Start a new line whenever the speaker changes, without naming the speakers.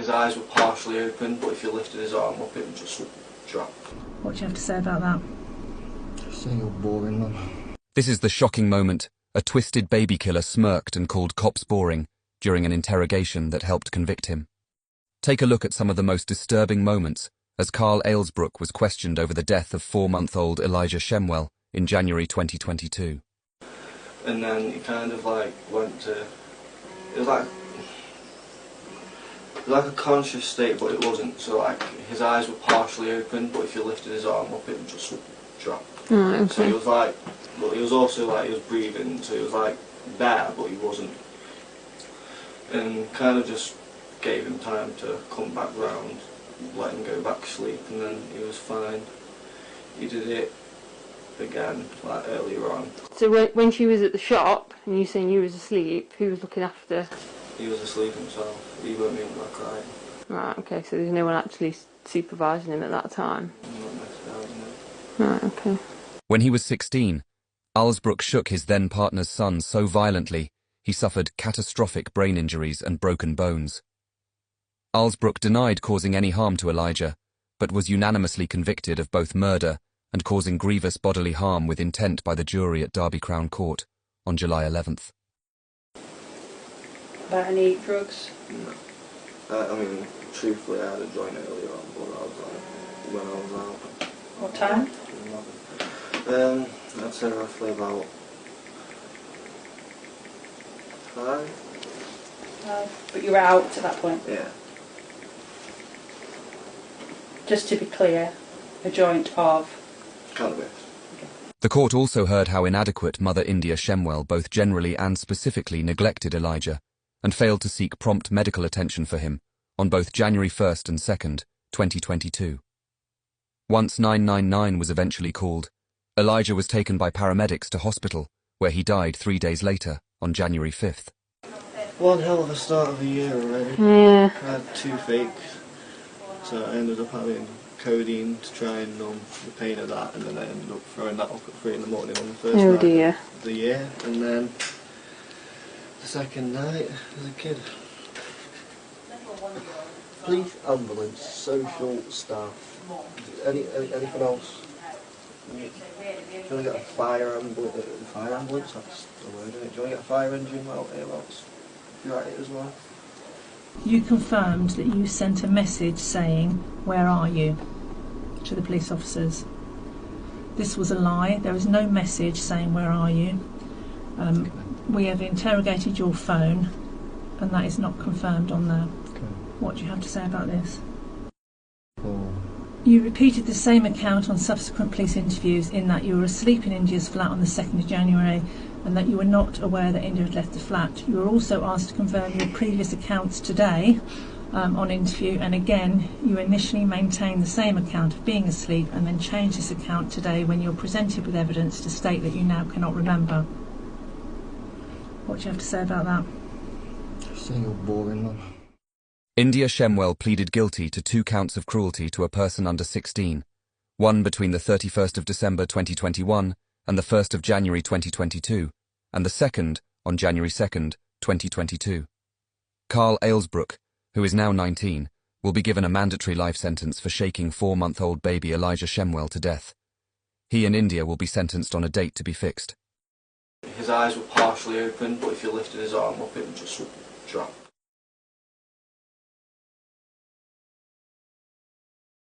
His eyes were partially open, but if you lifted his arm up, it would just drop.
What do you have to say about that?
Just saying you're boring, Mum.
This is the shocking moment a twisted baby killer smirked and called cops boring during an interrogation that helped convict him. Take a look at some of the most disturbing moments as Carl Alesbrook was questioned over the death of 4-month-old Elijah Shemwell in January 2022.
And then he kind of like went to, it was like a conscious state, but it wasn't. So like his eyes were partially open, but if you lifted his arm up, it would just drop.
Okay.
So he was like, but he was also like, he was breathing, so he was like there, but he wasn't. And kind of just gave him time to come back round, let him go back to sleep, and then he was fine. He did it again, like earlier on.
So when she was at the shop, and you saying you was asleep, who was looking after?
He was asleep himself. He weren't even like crying.
Right, okay, so there's no one actually supervising him at that time?
Not necessarily, no.
Right, okay.
When he was 16, Alesbrook shook his then-partner's son so violently he suffered catastrophic brain injuries and broken bones. Alesbrook denied causing any harm to Elijah, but was unanimously convicted of both murder and causing grievous bodily harm with intent by the jury at Derby Crown Court on July 11th.
About any drugs?
No. I mean, truthfully, I had a joint earlier on, but I was like, when I was out.
What time?
I'd say roughly about 5.
But you were out at that point?
Yeah.
Just to be clear, a joint of?
Cannabis.
The court also heard how inadequate Mother India Shemwell both generally and specifically neglected Elijah and failed to seek prompt medical attention for him on both January 1st and 2nd, 2022. Once 999 was eventually called, Elijah was taken by paramedics to hospital, where he died 3 days later, on January 5th.
One hell of a start of the year already.
Yeah.
I had toothaches, so I ended up having codeine to try and numb the pain of that, and then I ended up throwing that up at 3 in the morning on the first night of the year, and then the second night as a kid.
Police, ambulance, social staff. Anything else? Do you want to get a fire ambulance? That's the word, isn't it? Do you want to get a fire engine out here? You're at it as well.
You confirmed that you sent a message saying, "Where are you?" to the police officers. This was a lie. There was no message saying, "Where are you?" We have interrogated your phone, and that is not confirmed on there.
Okay.
What do you have to say about this?
Oh.
You repeated the same account on subsequent police interviews in that you were asleep in India's flat on the 2nd of January and that you were not aware that India had left the flat. You were also asked to confirm your previous accounts today on interview, and again you initially maintained the same account of being asleep and then changed this account today when you were presented with evidence to state that you now cannot remember. What do you have to say about that?
Just saying you're boring, Mum.
India Shemwell pleaded guilty to 2 counts of cruelty to a person under 16, one between the 31st of December 2021 and the 1st of January 2022, and the second on January 2nd, 2022. Carl Alesbrook, who is now 19, will be given a mandatory life sentence for shaking 4-month-old baby Elijah Shemwell to death. He and India will be sentenced on a date to be fixed.
His eyes were partially open, but if you lifted his arm up, it would just drop.